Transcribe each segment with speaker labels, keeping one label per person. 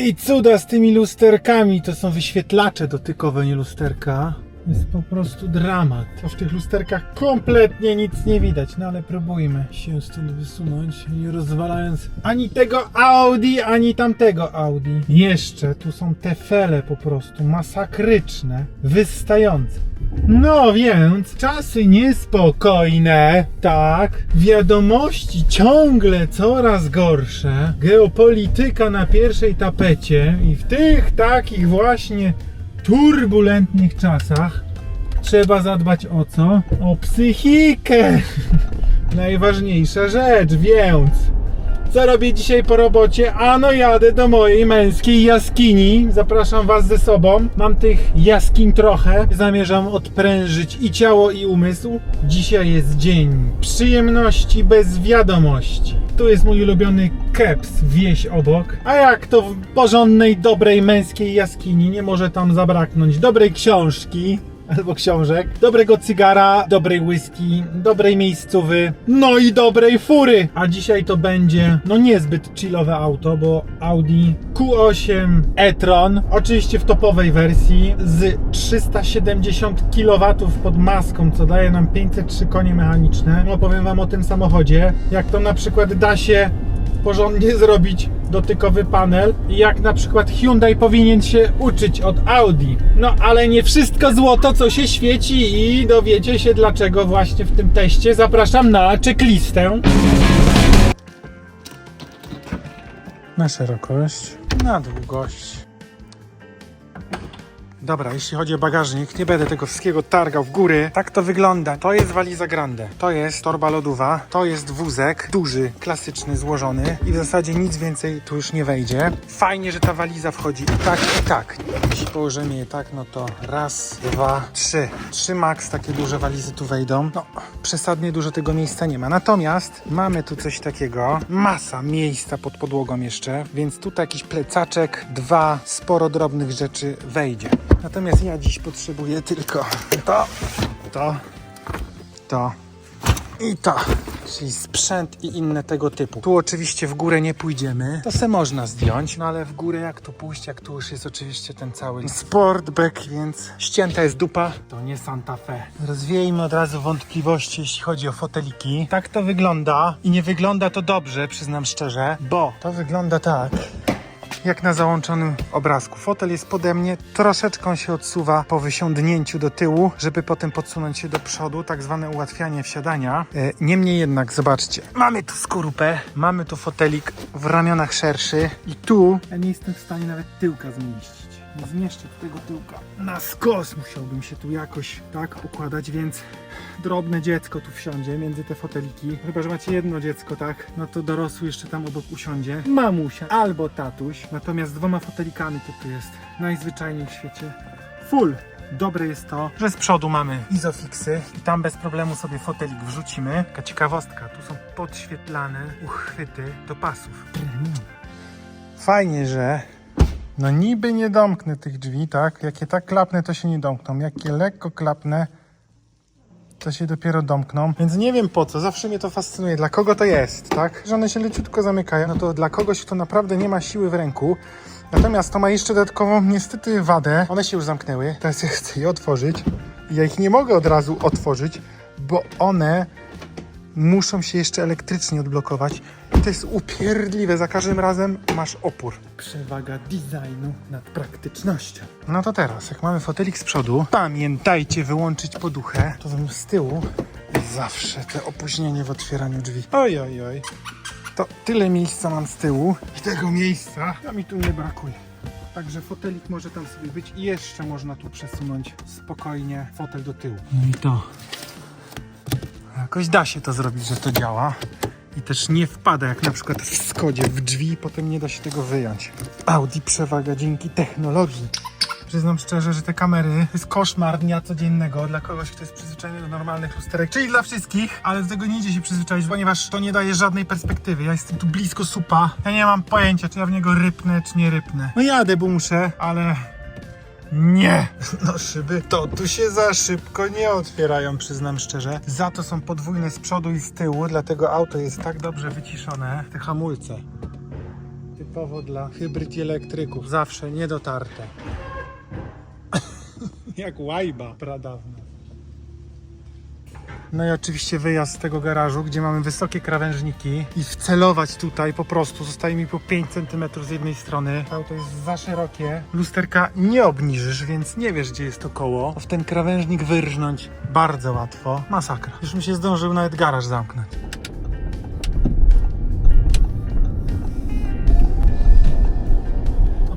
Speaker 1: I cuda z tymi lusterkami, to są wyświetlacze dotykowe, nie lusterka. Jest po prostu dramat. To w tych lusterkach kompletnie nic nie widać, no ale próbujmy się stąd wysunąć, nie rozwalając ani tego Audi, ani tamtego Audi. Jeszcze tu są te fele po prostu masakryczne, wystające. No więc, czasy niespokojne, tak, wiadomości ciągle coraz gorsze, geopolityka na pierwszej tapecie i w tych takich właśnie turbulentnych czasach trzeba zadbać o co? O psychikę! Najważniejsza rzecz, więc co robię dzisiaj po robocie? Ano jadę do mojej męskiej jaskini. Zapraszam was ze sobą. Mam tych jaskiń trochę. Zamierzam odprężyć i ciało, i umysł. Dzisiaj jest dzień przyjemności bez wiadomości. Tu jest mój ulubiony keps, wieś obok. A jak to w porządnej, dobrej męskiej jaskini nie może tam zabraknąć dobrej książki albo książek, dobrego cygara, dobrej whisky, dobrej miejscowy, no i dobrej fury. A dzisiaj to będzie no niezbyt chillowe auto, bo Audi Q8 e-tron, oczywiście w topowej wersji z 370 kW pod maską, co daje nam 503 konie mechaniczne. Opowiem wam o tym samochodzie, jak to na przykład da się porządnie zrobić dotykowy panel i jak na przykład Hyundai powinien się uczyć od Audi. No ale nie wszystko złoto, co się świeci i dowiecie się dlaczego właśnie w tym teście. Zapraszam na checklistę. Na szerokość, na długość. Dobra, jeśli chodzi o bagażnik, nie będę tego wszystkiego targał w góry. Tak to wygląda. To jest waliza grande. To jest torba lodowa. To jest wózek. Duży, klasyczny, złożony. I w zasadzie nic więcej tu już nie wejdzie. Fajnie, że ta waliza wchodzi i tak, i tak. Jeśli położymy je tak, no to raz, dwa, trzy. Trzy max takie duże walizy tu wejdą. No, przesadnie dużo tego miejsca nie ma. Natomiast mamy tu coś takiego. Masa miejsca pod podłogą jeszcze. Więc tutaj jakiś plecaczek, dwa, sporo drobnych rzeczy wejdzie. Natomiast ja dziś potrzebuję tylko to i to, czyli sprzęt i inne tego typu. Tu oczywiście w górę nie pójdziemy, to se można zdjąć, no ale w górę jak tu pójść, jak tu już jest oczywiście ten cały sportback, więc ścięta jest dupa, to nie Santa Fe. Rozwiejmy od razu wątpliwości, jeśli chodzi o foteliki. Tak to wygląda i nie wygląda to dobrze, przyznam szczerze, bo to wygląda tak jak na załączonym obrazku. Fotel jest pode mnie, troszeczkę się odsuwa po wysiądnięciu do tyłu, żeby potem podsunąć się do przodu, tak zwane ułatwianie wsiadania. Niemniej jednak, zobaczcie, mamy tu skorupę, mamy tu fotelik w ramionach szerszy i tu ja nie jestem w stanie nawet tyłka zmieścić. Nie zmieszczę tego tyłka. Na skos musiałbym się tu jakoś tak układać, więc drobne dziecko tu wsiądzie między te foteliki. Chyba że macie jedno dziecko, tak? No to dorosły jeszcze tam obok usiądzie. Mamusia albo tatuś. Natomiast z dwoma fotelikami to tu jest najzwyczajniej w świecie full. Dobre jest to, że z przodu mamy izofixy i tam bez problemu sobie fotelik wrzucimy. Taka ciekawostka, tu są podświetlane uchwyty do pasów. Fajnie, że no niby nie domknę tych drzwi, tak? Jak je tak klapnę, to się nie domkną. Jak je lekko klapnę, to się dopiero domkną. Więc nie wiem po co, zawsze mnie to fascynuje. Dla kogo to jest, tak? Że one się leciutko zamykają. No to dla kogoś, kto naprawdę nie ma siły w ręku. Natomiast to ma jeszcze dodatkową niestety wadę. One się już zamknęły. Teraz ja chcę je otworzyć. I ja ich nie mogę od razu otworzyć, bo one muszą się jeszcze elektrycznie odblokować. I to jest upierdliwe. Za każdym razem masz opór. Przewaga designu nad praktycznością. No to teraz, jak mamy fotelik z przodu, pamiętajcie wyłączyć poduchę. To z tyłu zawsze te opóźnienie w otwieraniu drzwi. Oj, oj, oj. To tyle miejsca mam z tyłu i tego miejsca mi tu nie brakuje. Także fotelik może tam sobie być i jeszcze można tu przesunąć spokojnie fotel do tyłu. No i to. Jakoś da się to zrobić, że to działa. I też nie wpada jak na przykład w Skodzie w drzwi i potem nie da się tego wyjąć. Audi przewaga dzięki technologii. Przyznam szczerze, że te kamery to jest koszmar dnia codziennego dla kogoś, kto jest przyzwyczajony do normalnych lusterek, czyli dla wszystkich, ale do tego nie idzie się przyzwyczaić, ponieważ to nie daje żadnej perspektywy. Ja jestem tu blisko supa, ja nie mam pojęcia, czy ja w niego rypnę, czy nie rypnę. No jadę, bo muszę, ale nie! No szyby to tu się za szybko nie otwierają, przyznam szczerze. Za to są podwójne z przodu i z tyłu, dlatego auto jest tak dobrze wyciszone. Te hamulce. typowo dla hybryd i elektryków. Zawsze niedotarte. Jak łajba pradawna. No i oczywiście wyjazd z tego garażu, gdzie mamy wysokie krawężniki i wcelować tutaj po prostu zostaje mi po 5 cm z jednej strony. Auto jest za szerokie, lusterka nie obniżysz, więc nie wiesz, gdzie jest to koło. W ten krawężnik wyrżnąć bardzo łatwo. Masakra. Już mi się zdążył nawet garaż zamknąć.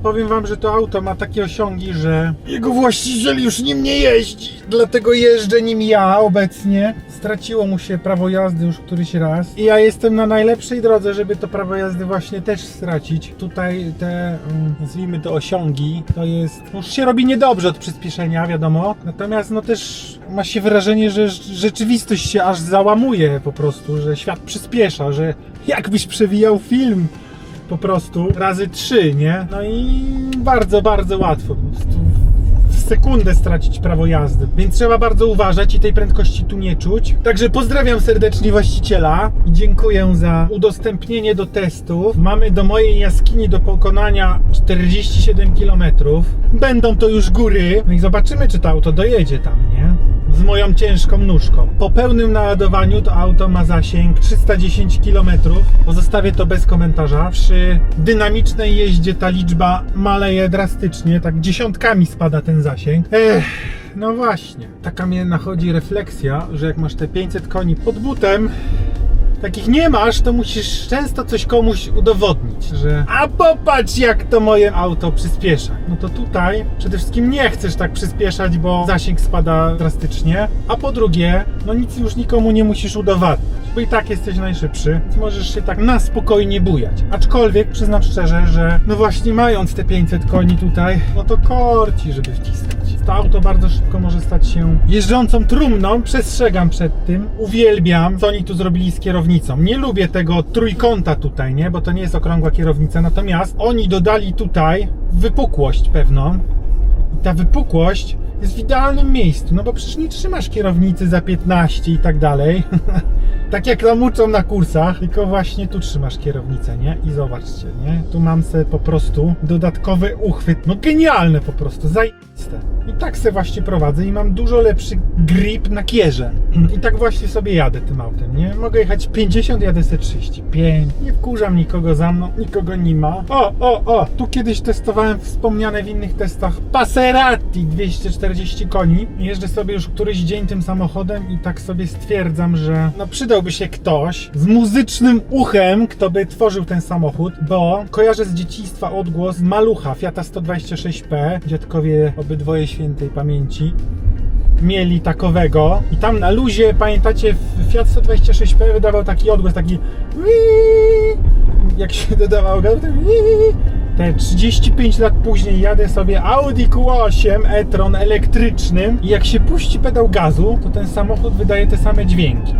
Speaker 1: Powiem wam, że to auto ma takie osiągi, że jego właściciel już nim nie jeździ. Dlatego jeżdżę nim ja obecnie. Straciło mu się prawo jazdy już któryś raz. I ja jestem na najlepszej drodze, żeby to prawo jazdy właśnie też stracić. Tutaj te, nazwijmy to osiągi, to jest... Już się robi niedobrze od przyspieszenia, wiadomo. Natomiast no też ma się wrażenie, że rzeczywistość się aż załamuje po prostu, że świat przyspiesza, że jakbyś przewijał film po prostu razy 3, nie? No i bardzo, bardzo łatwo. Po prostu w sekundę stracić prawo jazdy. Więc trzeba bardzo uważać i tej prędkości tu nie czuć. Także pozdrawiam serdecznie właściciela i dziękuję za udostępnienie do testów. Mamy do mojej jaskini do pokonania 47 km. Będą to już góry. No i zobaczymy, czy to auto dojedzie tam, nie? Z moją ciężką nóżką. Po pełnym naładowaniu to auto ma zasięg 310 km. Pozostawię to bez komentarza. Przy dynamicznej jeździe ta liczba maleje drastycznie, tak dziesiątkami spada ten zasięg. No właśnie. Taka mnie nachodzi refleksja, że jak masz te 500 koni pod butem, takich nie masz, to musisz często coś komuś udowodnić, że a popatrz, jak to moje auto przyspiesza. No to tutaj przede wszystkim nie chcesz tak przyspieszać, bo zasięg spada drastycznie, a po drugie, no nic już nikomu nie musisz udowadniać, bo i tak jesteś najszybszy, więc możesz się tak na spokojnie bujać. Aczkolwiek przyznam szczerze, że no właśnie mając te 500 koni tutaj, no to korci, żeby wciskać. To auto bardzo szybko może stać się jeżdżącą trumną, przestrzegam przed tym, uwielbiam, co oni tu zrobili z kierownicą. Nie lubię tego trójkąta tutaj, nie, bo to nie jest okrągła kierownica, natomiast oni dodali tutaj wypukłość pewną i ta wypukłość jest w idealnym miejscu, no bo przecież nie trzymasz kierownicy za 15 i tak dalej. Tak jak tam uczą na kursach, tylko właśnie tu trzymasz kierownicę, nie? I zobaczcie, nie? Tu mam sobie po prostu dodatkowy uchwyt, no genialne po prostu, zajebiste. I tak se właśnie prowadzę i mam dużo lepszy grip na kierze. I tak właśnie sobie jadę tym autem, nie? Mogę jechać 50, jadę se 35. Nie wkurzam nikogo za mną, nikogo nie ma. O! Tu kiedyś testowałem wspomniane w innych testach Passerati 240 koni. Jeżdżę sobie już któryś dzień tym samochodem i tak sobie stwierdzam, że no przydałby się ktoś z muzycznym uchem, kto by tworzył ten samochód, bo kojarzę z dzieciństwa odgłos Malucha, Fiata 126P. Dziadkowie obydwoje świętej pamięci mieli takowego i tam na luzie, pamiętacie, Fiat 126P wydawał taki odgłos, taki jak się dodawało gaz, te 35 lat później jadę sobie Audi Q8 e-tron elektrycznym i jak się puści pedał gazu, to ten samochód wydaje te same dźwięki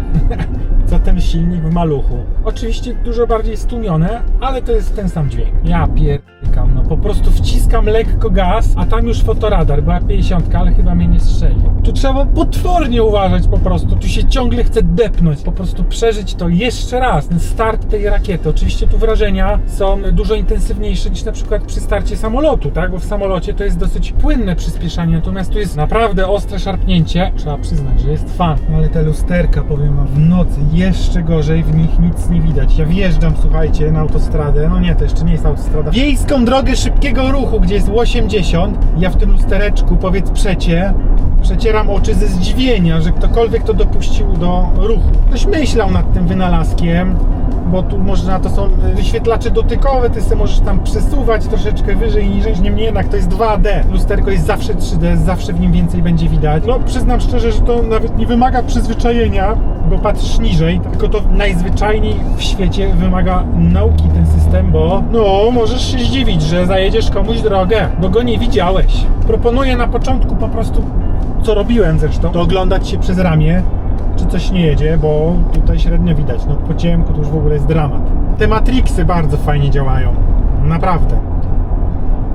Speaker 1: co ten silnik w Maluchu. Oczywiście dużo bardziej stłumione, ale to jest ten sam dźwięk. Ja pierdykam, no po prostu wciskam lekko gaz, a tam już fotoradar, była 50, ale chyba mnie nie strzelił. Tu trzeba potwornie uważać po prostu, tu się ciągle chce depnąć, po prostu przeżyć to jeszcze raz, ten start tej rakiety. Oczywiście tu wrażenia są dużo intensywniejsze niż na przykład przy starcie samolotu, tak? Bo w samolocie to jest dosyć płynne przyspieszanie, natomiast tu jest naprawdę ostre szarpnięcie. Trzeba przyznać, że jest fan, ale te lusterka, powiem wam, w nocy jeszcze gorzej, w nich nic nie widać. Ja wjeżdżam, słuchajcie, na autostradę, no nie, to jeszcze nie jest autostrada, wiejską drogę szybkiego ruchu, gdzie jest 80, ja w tym lustereczku, powiedz przecieram oczy ze zdziwienia, że ktokolwiek to dopuścił do ruchu. Ktoś myślał nad tym wynalazkiem, bo tu można, to są wyświetlacze dotykowe, ty sobie możesz tam przesuwać troszeczkę wyżej i niżej, niemniej jednak to jest 2D. Lusterko jest zawsze 3D, zawsze w nim więcej będzie widać. No przyznam szczerze, że to nawet nie wymaga przyzwyczajenia, bo patrzysz niżej, tylko to najzwyczajniej w świecie wymaga nauki ten system, bo no możesz się zdziwić, że zajedziesz komuś drogę, bo go nie widziałeś. Proponuję na początku po prostu, co robiłem zresztą, to oglądać się przez ramię, czy coś nie jedzie, bo tutaj średnio widać, no po ciemku to już w ogóle jest dramat. Te Matrixy bardzo fajnie działają, naprawdę.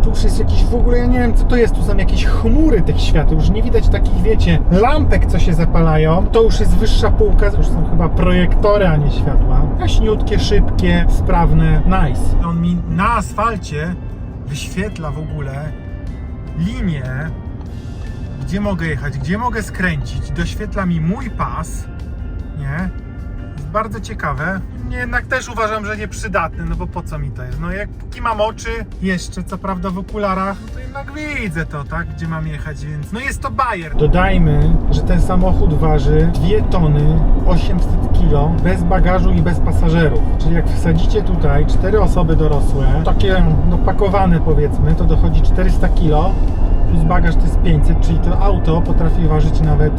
Speaker 1: Tu już jest jakiś w ogóle, ja nie wiem co to jest, tu są jakieś chmury tych świateł, już nie widać takich, wiecie, lampek, co się zapalają. To już jest wyższa półka, już są chyba projektory, a nie światła. Jaśniutkie, szybkie, sprawne, nice. On mi na asfalcie wyświetla w ogóle linię, gdzie mogę jechać, gdzie mogę skręcić, doświetla mi mój pas, nie? Jest bardzo ciekawe. Jednak też uważam, że nieprzydatny, no bo po co mi to jest? No jak póki mam oczy, jeszcze co prawda w okularach, no to jednak widzę to, tak? Gdzie mam jechać, więc no jest to bajer. Dodajmy, że ten samochód waży 2 tony 800 kg bez bagażu i bez pasażerów. Czyli jak wsadzicie tutaj 4 osoby dorosłe, takie no pakowane powiedzmy, to dochodzi 400 kg plus bagaż to jest 500, czyli to auto potrafi ważyć nawet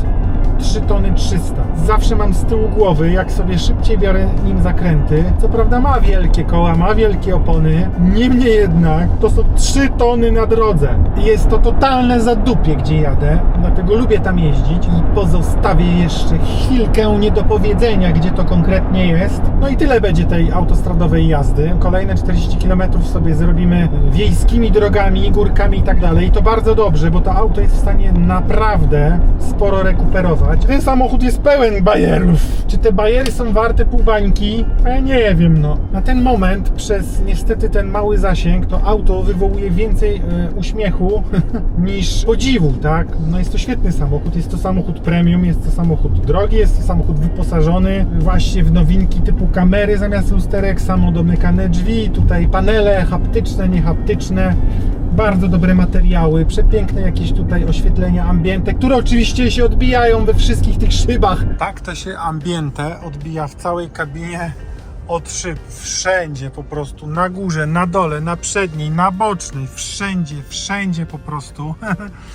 Speaker 1: 3 tony 300. Zawsze mam z tyłu głowy, jak sobie szybciej biorę nim zakręty. Co prawda ma wielkie koła, ma wielkie opony, niemniej jednak to są 3 tony na drodze. Jest to totalne zadupie, gdzie jadę, dlatego lubię tam jeździć i pozostawię jeszcze chwilkę niedopowiedzenia, gdzie to konkretnie jest. No i tyle będzie tej autostradowej jazdy. Kolejne 40 km sobie zrobimy wiejskimi drogami, górkami i tak dalej. I to bardzo dobrze, bo to auto jest w stanie naprawdę sporo rekuperować. Ten samochód jest pełen bajerów. Czy te bajery są warte pół bańki? Ja nie wiem, no. Na ten moment, przez niestety ten mały zasięg, to auto wywołuje więcej uśmiechu niż podziwu, tak? No jest to świetny samochód, jest to samochód premium, jest to samochód drogi, jest to samochód wyposażony właśnie w nowinki typu kamery zamiast lusterek, samodomykane drzwi, tutaj panele haptyczne, niehaptyczne. Bardzo dobre materiały, przepiękne jakieś tutaj oświetlenia ambiente, które oczywiście się odbijają we wszystkich tych szybach. Tak to się ambiente odbija w całej kabinie od szyb, wszędzie po prostu, na górze, na dole, na przedniej, na bocznej, wszędzie po prostu.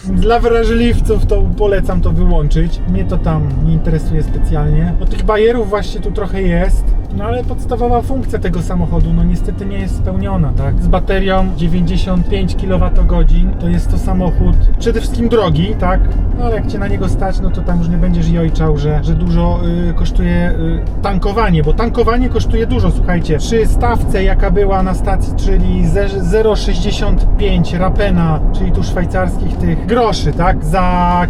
Speaker 1: Dla wrażliwców to polecam to wyłączyć, mnie to tam nie interesuje specjalnie. No tych bajerów właśnie tu trochę jest, no ale podstawowa funkcja tego samochodu no niestety nie jest spełniona, tak? Z baterią 95 kWh to jest to samochód przede wszystkim drogi, tak? No ale jak cię na niego stać, no to tam już nie będziesz jojczał, że dużo kosztuje tankowanie, bo tankowanie kosztuje dużo, słuchajcie. Przy stawce jaka była na stacji, czyli 0,65 rapena, czyli tu szwajcarskich tych groszy, tak? Za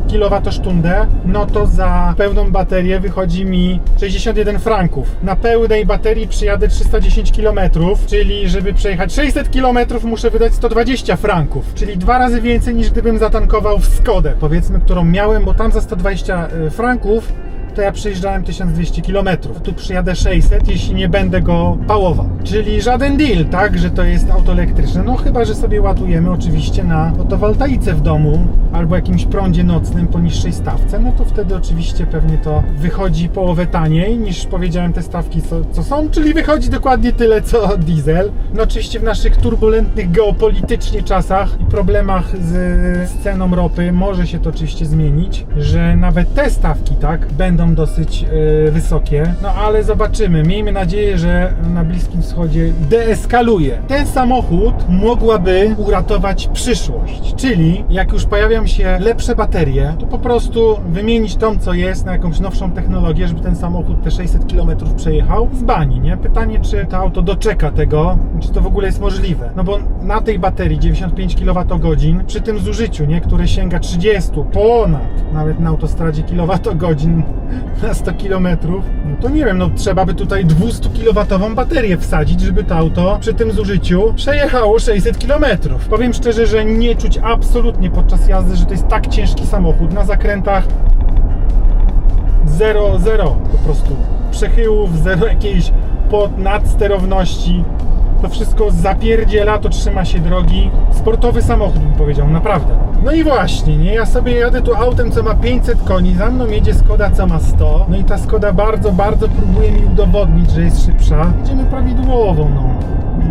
Speaker 1: kilowatostundę, no to za pełną baterię wychodzi mi 61 franków. Na pełnej baterii przyjadę 310 km, czyli żeby przejechać 600 km muszę wydać 120 franków, czyli 2 razy więcej niż gdybym zatankował w Skodę, powiedzmy, którą miałem, bo tam za 120 franków to ja przejeżdżałem 1200 km. Tu przyjadę 600, jeśli nie będę go pałował. Czyli żaden deal, tak, że to jest auto elektryczne. No chyba, że sobie ładujemy oczywiście na fotowoltaice w domu albo jakimś prądzie nocnym po niższej stawce, no to wtedy oczywiście pewnie to wychodzi połowę taniej niż powiedziałem te stawki co są, czyli wychodzi dokładnie tyle co diesel. No oczywiście w naszych turbulentnych geopolitycznie czasach i problemach z ceną ropy może się to oczywiście zmienić, że nawet te stawki, tak, będą dosyć wysokie, no ale zobaczymy. Miejmy nadzieję, że na Bliskim Wschodzie deeskaluje. Ten samochód mogłaby uratować przyszłość, czyli jak już pojawią się lepsze baterie, to po prostu wymienić tą, co jest, na jakąś nowszą technologię, żeby ten samochód te 600 km przejechał z bani, nie? Pytanie, czy to auto doczeka tego, czy to w ogóle jest możliwe. No bo na tej baterii 95 kWh, przy tym zużyciu, nie? Które sięga 30, ponad, nawet na autostradzie kWh na 100 km, no to nie wiem, no trzeba by tutaj 200 kW baterię wsadzić, żeby to auto przy tym zużyciu przejechało 600 km. Powiem szczerze, że nie czuć absolutnie podczas jazdy, że to jest tak ciężki samochód. Na zakrętach zero po prostu przechyłów, zero jakiejś nadsterowności. To wszystko zapierdziela, to trzyma się drogi. Sportowy samochód, bym powiedział, naprawdę. No i właśnie, nie? Ja sobie jadę tu autem, co ma 500 koni, za mną jedzie Skoda, co ma 100. No i ta Skoda bardzo próbuje mi udowodnić, że jest szybsza. Jedziemy prawidłowo, no.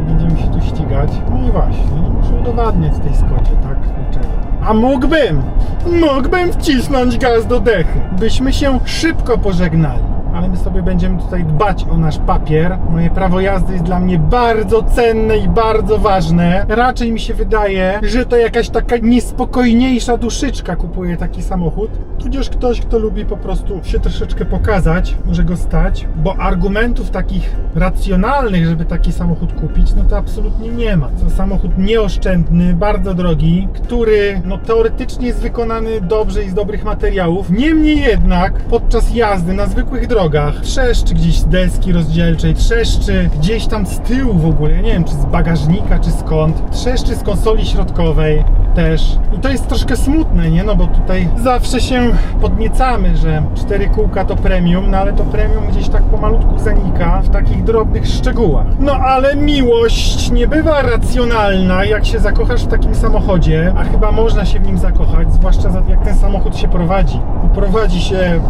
Speaker 1: Będziemy się tu ścigać. No i właśnie, no muszę udowadniać tej Skodzie, tak? Dlaczego? A mógłbym wcisnąć gaz do dechy. Byśmy się szybko pożegnali. ale my sobie będziemy tutaj dbać o nasz papier. Moje prawo jazdy jest dla mnie bardzo cenne i bardzo ważne. Raczej mi się wydaje, że to jakaś taka niespokojniejsza duszyczka kupuje taki samochód, tudzież ktoś, kto lubi po prostu się troszeczkę pokazać, może go stać, bo argumentów takich racjonalnych, żeby taki samochód kupić, no to absolutnie nie ma. To samochód nieoszczędny, bardzo drogi, który no teoretycznie jest wykonany dobrze i z dobrych materiałów. Niemniej jednak podczas jazdy na zwykłych drogach trzeszczy gdzieś z deski rozdzielczej, trzeszczy gdzieś tam z tyłu w ogóle, ja nie wiem czy z bagażnika, czy skąd, trzeszczy z konsoli środkowej też. I to jest troszkę smutne, nie? No bo tutaj zawsze się podniecamy, że 4 kółka to premium, no ale to premium gdzieś tak pomalutku zanika w takich drobnych szczegółach. No ale miłość nie bywa racjonalna, jak się zakochasz w takim samochodzie, a chyba można się w nim zakochać, zwłaszcza jak ten samochód się prowadzi. Prowadzi się...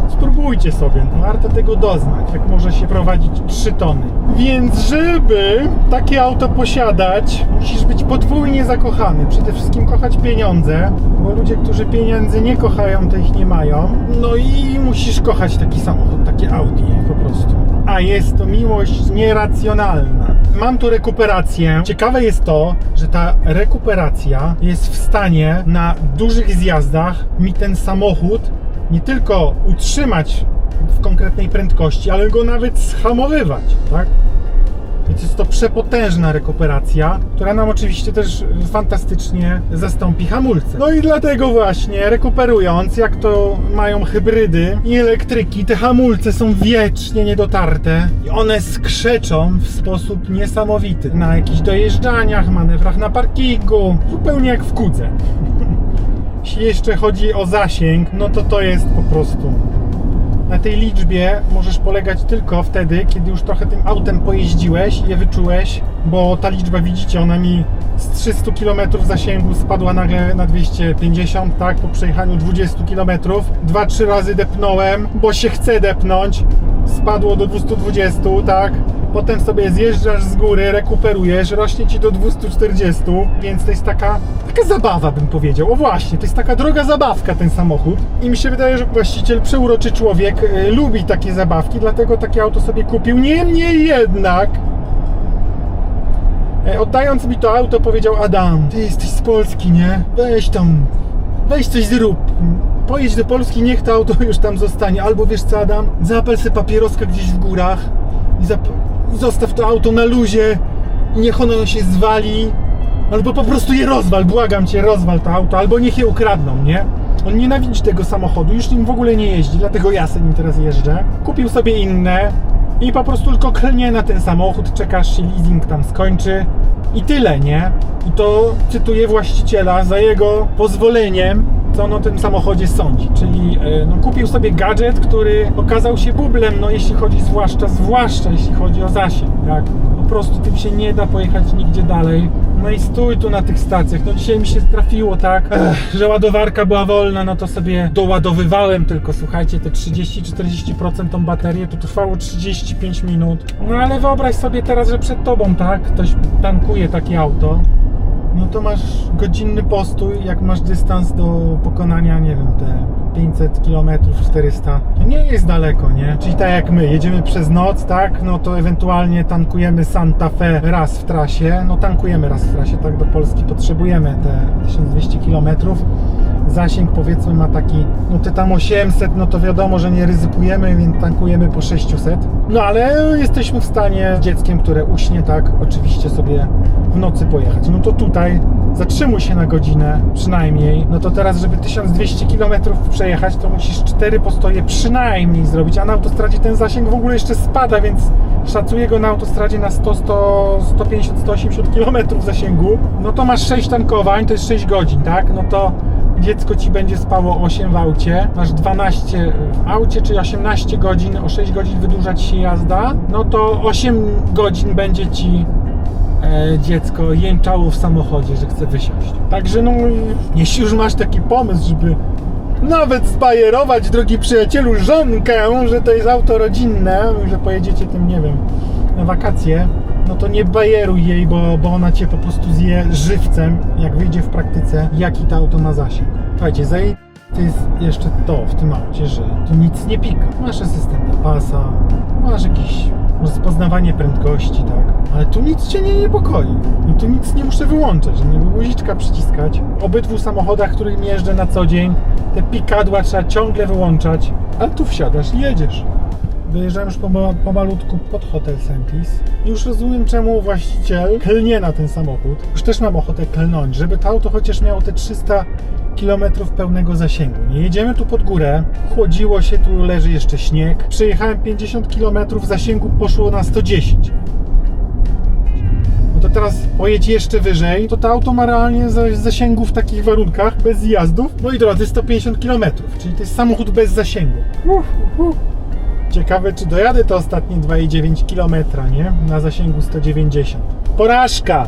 Speaker 1: Spróbujcie sobie, no warto tego doznać, jak może się prowadzić 3 tony. Więc żeby takie auto posiadać, musisz być podwójnie zakochany. Przede wszystkim kochać pieniądze, bo ludzie, którzy pieniędzy nie kochają, to ich nie mają. No i musisz kochać taki samochód, takie Audi po prostu. A jest to miłość nieracjonalna. Mam tu rekuperację. Ciekawe jest to, że ta rekuperacja jest w stanie na dużych zjazdach mi ten samochód nie tylko utrzymać w konkretnej prędkości, ale go nawet schamowywać, tak? Więc jest to przepotężna rekuperacja, która nam oczywiście też fantastycznie zastąpi hamulce. No i dlatego właśnie, rekuperując, jak to mają hybrydy i elektryki, te hamulce są wiecznie niedotarte i one skrzeczą w sposób niesamowity. Na jakichś dojeżdżaniach, manewrach na parkingu, zupełnie jak w kudze. Jeśli jeszcze chodzi o zasięg, no to jest po prostu... Na tej liczbie możesz polegać tylko wtedy, kiedy już trochę tym autem pojeździłeś i je wyczułeś, bo ta liczba, widzicie, ona mi z 300 km zasięgu spadła nagle na 250, tak, po przejechaniu 20 km. 2-3 razy depnąłem, bo się chce depnąć, spadło do 220, tak. Potem sobie zjeżdżasz z góry, rekuperujesz, rośnie ci do 240, więc to jest taka zabawa, bym powiedział. O właśnie, to jest taka droga zabawka ten samochód i mi się wydaje, że właściciel, przeuroczy człowiek, lubi takie zabawki, dlatego takie auto sobie kupił. Niemniej jednak, oddając mi to auto, powiedział: Adam, ty jesteś z Polski, nie? Weź coś zrób. Pojedź do Polski, niech to auto już tam zostanie. Albo wiesz co, Adam, zapal se papieroska gdzieś w górach i zostaw to auto na luzie i niech ono się zwali, albo po prostu je rozwal, błagam cię, rozwal to auto, albo niech je ukradną, nie? On nienawidzi tego samochodu, już nim w ogóle nie jeździ, dlatego ja sobie nim teraz jeżdżę. Kupił sobie inne i po prostu tylko klnie na ten samochód, czeka aż się leasing tam skończy i tyle, nie? I to cytuję właściciela za jego pozwoleniem, co on o tym samochodzie sądzi, czyli no, kupił sobie gadżet, który okazał się bublem, no jeśli chodzi zwłaszcza jeśli chodzi o zasięg, tak? Po prostu tym się nie da pojechać nigdzie dalej. No i stój tu na tych stacjach. No dzisiaj mi się trafiło, tak, że ładowarka była wolna, no to sobie doładowywałem tylko, słuchajcie, te 30-40% tą baterię, to trwało 35 minut. No ale wyobraź sobie teraz, że przed tobą, tak, ktoś tankuje takie auto. No to masz godzinny postój, jak masz dystans do pokonania, nie wiem, te 500 km, 400, to nie jest daleko, nie? Czyli tak jak my, jedziemy przez noc, tak? No to ewentualnie tankujemy Santa Fe raz w trasie, no tankujemy raz w trasie, tak? Do Polski potrzebujemy te 1200 km. Zasięg powiedzmy ma taki, no te tam 800, no to wiadomo, że nie ryzykujemy, więc tankujemy po 600. No ale jesteśmy w stanie z dzieckiem, które uśnie, tak, oczywiście sobie w nocy pojechać. No to tutaj zatrzymuj się na godzinę przynajmniej. No to teraz, żeby 1200 km przejechać, to musisz 4 postoje przynajmniej zrobić, a na autostradzie ten zasięg w ogóle jeszcze spada, więc szacuję go na autostradzie na 150, 180 km zasięgu. No to masz 6 tankowań, to jest 6 godzin, tak? No to dziecko ci będzie spało 8 w aucie, masz 12 w aucie, czyli 18 godzin, o 6 godzin wydłuża ci się jazda, no to 8 godzin będzie ci dziecko jęczało w samochodzie, że chce wysiąść. Także no, jeśli już masz taki pomysł, żeby nawet zbajerować, drogi przyjacielu, żonkę, że to jest auto rodzinne, że pojedziecie tym, nie wiem, na wakacje, no to nie bajeruj jej, bo ona cię po prostu zje żywcem, jak wyjdzie w praktyce, jaki to auto ma zasięg. Słuchajcie, To jest jeszcze to w tym aucie, że tu nic nie pika. Masz asystenta pasa, masz jakieś rozpoznawanie prędkości, tak? Ale tu nic cię nie niepokoi. I tu nic nie muszę wyłączać, nie guziczka przyciskać. W obydwu samochodach, których jeżdżę na co dzień, te pikadła trzeba ciągle wyłączać. Ale tu wsiadasz i jedziesz. Dojeżdżam już pomalutku pod Hotel Sentis. I już rozumiem, czemu właściciel klnie na ten samochód. Już też mam ochotę klnąć, żeby to auto chociaż miało te 300 km pełnego zasięgu. Nie jedziemy tu pod górę, chłodziło się, tu leży jeszcze śnieg. Przejechałem 50 km, zasięgu poszło na 110. No to teraz pojedź jeszcze wyżej, to auto ma realnie zasięgu w takich warunkach, bez zjazdów, moi drodzy, 150 km, czyli to jest samochód bez zasięgu. Ciekawe, czy dojadę to ostatnie 2,9 km, nie? Na zasięgu 190. Porażka!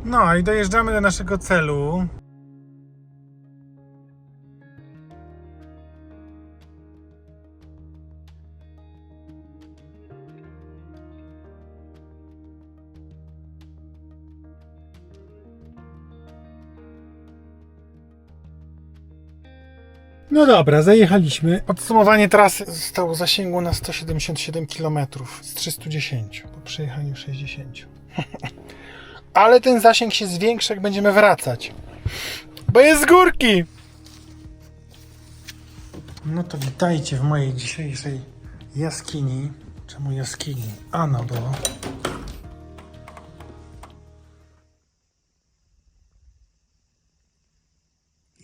Speaker 1: No i dojeżdżamy do naszego celu. No dobra, zajechaliśmy. Podsumowanie trasy zostało zasięgu na 177 km z 310 po przejechaniu 60. Ale ten zasięg się zwiększy, jak będziemy wracać. Bo jest z górki! No to witajcie w mojej dzisiejszej jaskini. Czemu jaskini? Ano, bo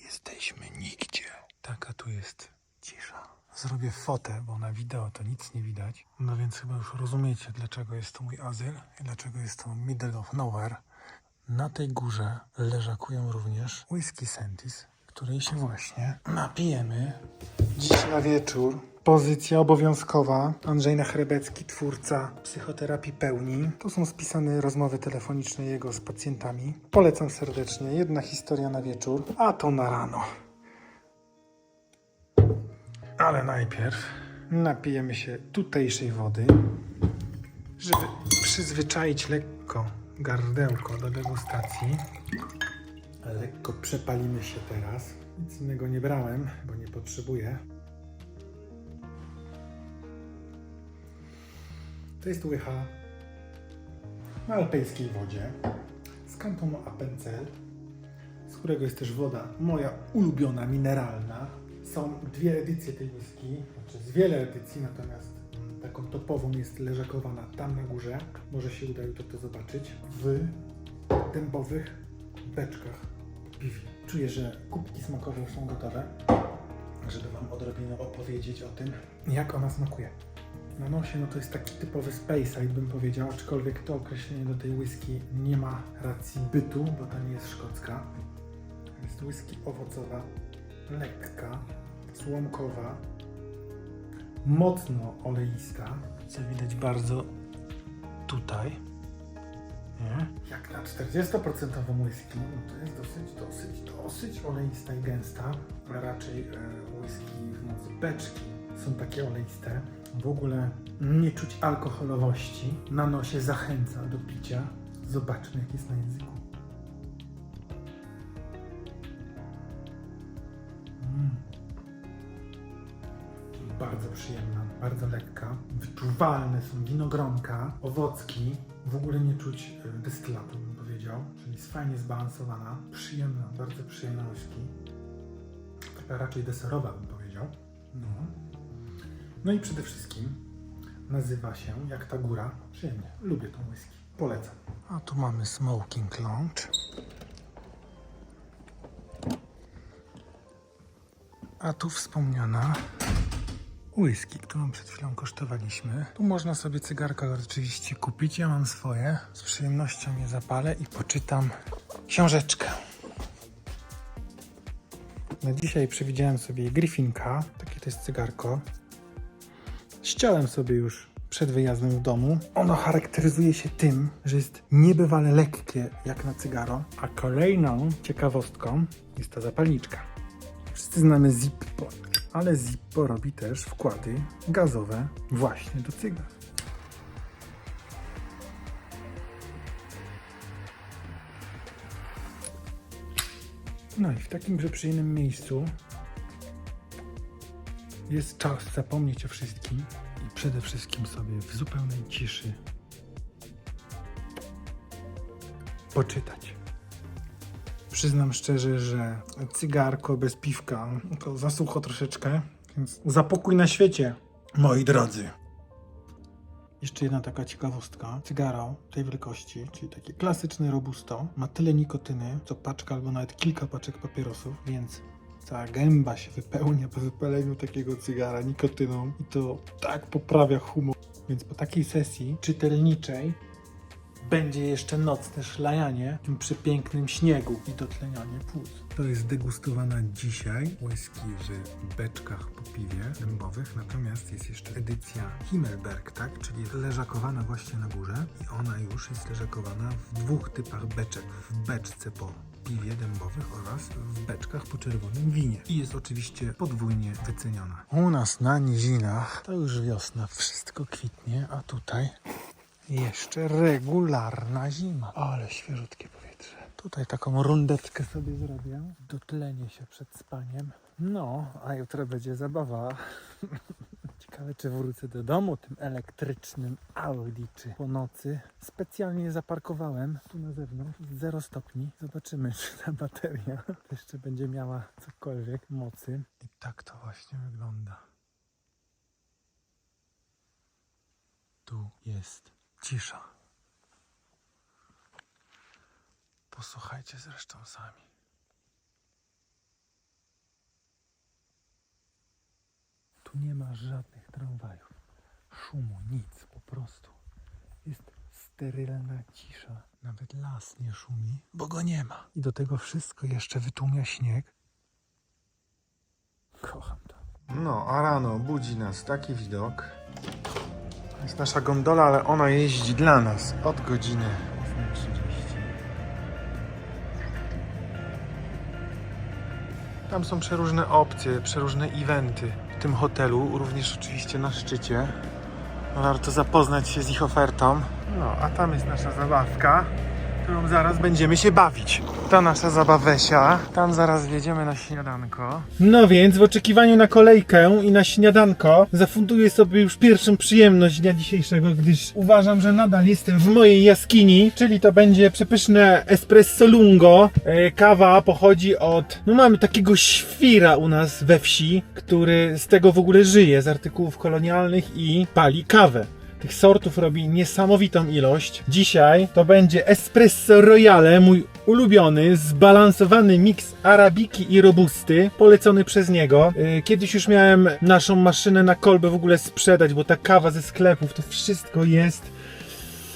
Speaker 1: jesteśmy nigdzie. Taka tu jest cisza. Zrobię fotę, bo na wideo to nic nie widać. No więc chyba już rozumiecie, dlaczego jest to mój azyl i dlaczego jest to middle of nowhere. Na tej górze leżakują również whisky Sentis, której się właśnie napijemy. Dziś na wieczór pozycja obowiązkowa. Andrzej Nachrebecki, twórca psychoterapii pełni. Tu są spisane rozmowy telefoniczne jego z pacjentami. Polecam serdecznie. Jedna historia na wieczór, a to na rano. Ale najpierw napijemy się tutejszej wody, żeby przyzwyczaić lekko gardełko do degustacji. Lekko przepalimy się teraz. Nic innego nie brałem, bo nie potrzebuję. To jest łycha na alpejskiej wodzie z kantonu Appenzell, z którego jest też woda moja ulubiona, mineralna. Są dwie edycje tej whisky, znaczy z wiele edycji, natomiast taką topową jest leżakowana tam na górze. Może się uda jutro to zobaczyć. W dębowych beczkach piwi. Czuję, że kubki smakowe już są gotowe, żeby Wam odrobinę opowiedzieć o tym, jak ona smakuje. Na nosie, no to jest taki typowy Speyside, bym powiedział, aczkolwiek to określenie do tej whisky nie ma racji bytu, bo to nie jest szkocka. Jest whisky owocowa, lekka, słomkowa, mocno oleista, co widać bardzo tutaj. Nie? Jak na 40% whisky, no to jest dosyć oleista i gęsta, a raczej whisky w mocy beczki są takie oleiste. W ogóle nie czuć alkoholowości, na nosie zachęca do picia. Zobaczmy, jak jest na języku. Bardzo przyjemna, bardzo lekka. Wyczuwalne są winogronka, owocki. W ogóle nie czuć dystylatu, bym powiedział. Czyli jest fajnie zbalansowana. Przyjemna, bardzo przyjemna whisky. Taka raczej deserowa, bym powiedział. No i przede wszystkim nazywa się jak ta góra. Przyjemnie, lubię tą whisky. Polecam. A tu mamy Smoking Lounge. A tu wspomniana whisky, którą przed chwilą kosztowaliśmy. Tu można sobie cygarka oczywiście kupić. Ja mam swoje. Z przyjemnością je zapalę i poczytam książeczkę. Na dzisiaj przewidziałem sobie Griffinka. Takie to jest cygarko. Ściąłem sobie już przed wyjazdem z domu. Ono charakteryzuje się tym, że jest niebywale lekkie jak na cygaro, a kolejną ciekawostką jest ta zapalniczka. Wszyscy znamy Zippo, ale Zippo robi też wkłady gazowe właśnie do cygar. No i w takimże przyjemnym miejscu jest czas zapomnieć o wszystkim i przede wszystkim sobie w zupełnej ciszy poczytać. Przyznam szczerze, że cygarko bez piwka to za sucho troszeczkę, więc za pokój na świecie, moi drodzy. Jeszcze jedna taka ciekawostka. Cygaro tej wielkości, czyli takie klasyczne robusto, ma tyle nikotyny, co paczka albo nawet kilka paczek papierosów, więc cała gęba się wypełnia po wypaleniu takiego cygara nikotyną i to tak poprawia humor. Więc po takiej sesji czytelniczej będzie jeszcze nocne szlajanie w tym przepięknym śniegu i dotlenianie płuc. To jest degustowana dzisiaj whisky w beczkach po piwie dębowych, natomiast jest jeszcze edycja Himmelberg, tak? Czyli leżakowana właśnie na górze i ona już jest leżakowana w dwóch typach beczek. W beczce po piwie dębowych oraz w beczkach po czerwonym winie. I jest oczywiście podwójnie wyceniona. U nas na nizinach to już wiosna, wszystko kwitnie, a tutaj jeszcze regularna zima. Ale świeżutkie powietrze. Tutaj taką rundeczkę sobie zrobię. Dotlenie się przed spaniem. No, a jutro będzie zabawa. Ciekawe, czy wrócę do domu tym elektrycznym Audi, czy po nocy. Specjalnie zaparkowałem tu na zewnątrz. 0 stopni. Zobaczymy, czy ta bateria jeszcze będzie miała cokolwiek mocy. I tak to właśnie wygląda. Tu jest cisza. Posłuchajcie zresztą sami. Tu nie ma żadnych tramwajów, szumu, nic, po prostu. Jest sterylna cisza. Nawet las nie szumi, bo go nie ma. I do tego wszystko jeszcze wytłumia śnieg. Kocham to. No, a rano budzi nas taki widok. To jest nasza gondola, ale ona jeździ dla nas od godziny 8:30. Tam są przeróżne opcje, przeróżne eventy w tym hotelu, również oczywiście na szczycie. Warto zapoznać się z ich ofertą. No, a tam jest nasza zabawka, którą zaraz będziemy się bawić. Ta nasza zabawesia. Tam zaraz wjedziemy na śniadanko. No więc w oczekiwaniu na kolejkę i na śniadanko zafunduję sobie już pierwszą przyjemność dnia dzisiejszego, gdyż uważam, że nadal jestem w mojej jaskini, czyli to będzie przepyszne espresso lungo. Kawa pochodzi od... No mamy takiego świra u nas we wsi, który z tego w ogóle żyje, z artykułów kolonialnych i pali kawę. Tych sortów robi niesamowitą ilość. Dzisiaj to będzie Espresso Royale, mój ulubiony, zbalansowany miks arabiki i robusty, polecony przez niego. Kiedyś już miałem naszą maszynę na kolbę w ogóle sprzedać, bo ta kawa ze sklepów, to wszystko jest...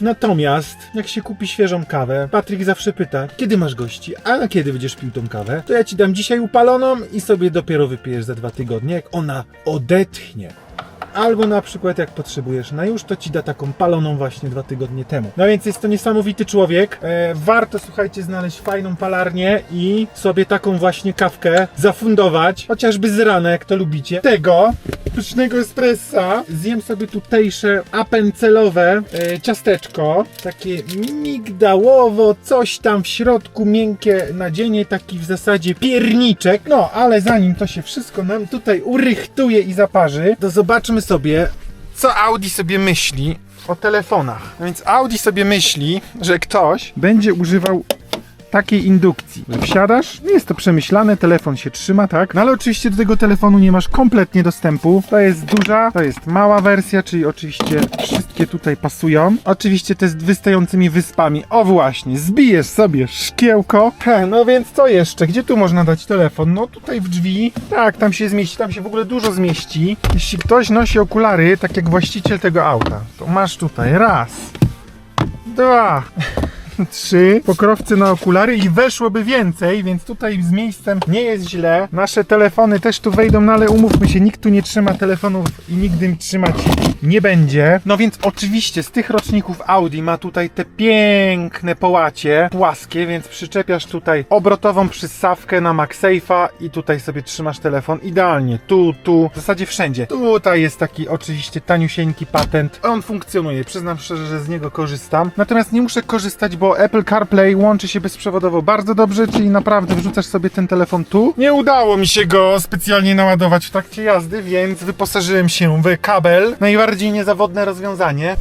Speaker 1: Natomiast, jak się kupi świeżą kawę, Patryk zawsze pyta, kiedy masz gości, a kiedy będziesz pił tą kawę? To ja ci dam dzisiaj upaloną i sobie dopiero wypijesz za 2 tygodnie, jak ona odetchnie. Albo na przykład jak potrzebujesz na już, to ci da taką paloną właśnie 2 tygodnie temu. No więc jest to niesamowity człowiek. Warto, słuchajcie, znaleźć fajną palarnię i sobie taką właśnie kawkę zafundować. Chociażby z rana, jak to lubicie. Tego pysznego espressa zjem sobie tutejsze apencelowe ciasteczko. Takie migdałowo, coś tam w środku, miękkie nadzienie, taki w zasadzie pierniczek. No, ale zanim to się wszystko nam tutaj urychtuje i zaparzy, to zobaczmy sobie, co Audi sobie myśli o telefonach. No więc Audi sobie myśli, że ktoś będzie używał takiej indukcji. Wsiadasz, jest to przemyślane, telefon się trzyma, tak? No ale oczywiście do tego telefonu nie masz kompletnie dostępu. To jest duża, to jest mała wersja, czyli oczywiście wszystkie tutaj pasują. Oczywiście te z wystającymi wyspami. O właśnie, zbijesz sobie szkiełko. No więc co jeszcze? Gdzie tu można dać telefon? No tutaj w drzwi. Tak, tam się zmieści, tam się w ogóle dużo zmieści. Jeśli ktoś nosi okulary, tak jak właściciel tego auta, to masz tutaj raz, 2, 3 pokrowce na okulary i weszłoby więcej, więc tutaj z miejscem nie jest źle. Nasze telefony też tu wejdą, no ale umówmy się, nikt tu nie trzyma telefonów i nigdy trzymać nie będzie. No więc oczywiście z tych roczników Audi ma tutaj te piękne połacie płaskie, więc przyczepiasz tutaj obrotową przystawkę na MagSafe'a i tutaj sobie trzymasz telefon idealnie. Tu, w zasadzie wszędzie. Tutaj jest taki oczywiście taniusieńki patent. On funkcjonuje, przyznam szczerze, że z niego korzystam. Natomiast nie muszę korzystać, bo Apple CarPlay łączy się bezprzewodowo bardzo dobrze, czyli naprawdę wrzucasz sobie ten telefon tu. Nie udało mi się go specjalnie naładować w trakcie jazdy, więc wyposażyłem się w kabel. Najbardziej niezawodne rozwiązanie.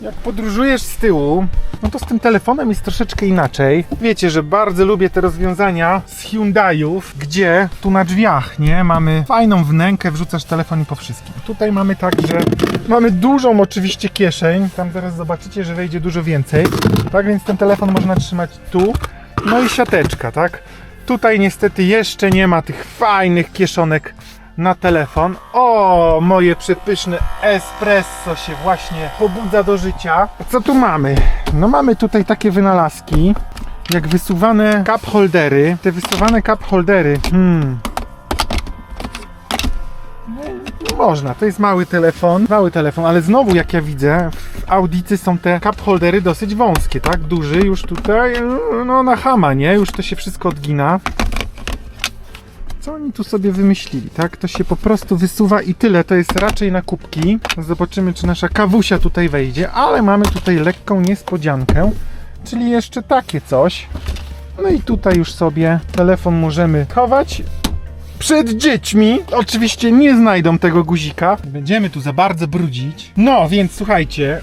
Speaker 1: Jak podróżujesz z tyłu, no to z tym telefonem jest troszeczkę inaczej. Wiecie, że bardzo lubię te rozwiązania z Hyundai'ów, gdzie tu na drzwiach, nie? Mamy fajną wnękę, wrzucasz telefon i po wszystkim. Tutaj mamy tak, że mamy dużą oczywiście kieszeń. Tam zaraz zobaczycie, że wejdzie dużo więcej. Tak więc ten telefon można trzymać tu. No i siateczka, tak? Tutaj niestety jeszcze nie ma tych fajnych kieszonek na telefon. O, moje przepyszne espresso się właśnie pobudza do życia. Co tu mamy? No mamy tutaj takie wynalazki jak wysuwane cup holdery. Te wysuwane cup holdery można, to jest mały telefon, ale znowu jak ja widzę, w Audicy są te cup holdery dosyć wąskie, tak? Duży już tutaj, no na chama, nie? Już to się wszystko odgina. Co oni tu sobie wymyślili, tak? To się po prostu wysuwa i tyle, to jest raczej na kubki. Zobaczymy, czy nasza kawusia tutaj wejdzie, ale mamy tutaj lekką niespodziankę, czyli jeszcze takie coś. No i tutaj już sobie telefon możemy chować przed dziećmi. Oczywiście nie znajdą tego guzika. Będziemy tu za bardzo brudzić. No, więc słuchajcie,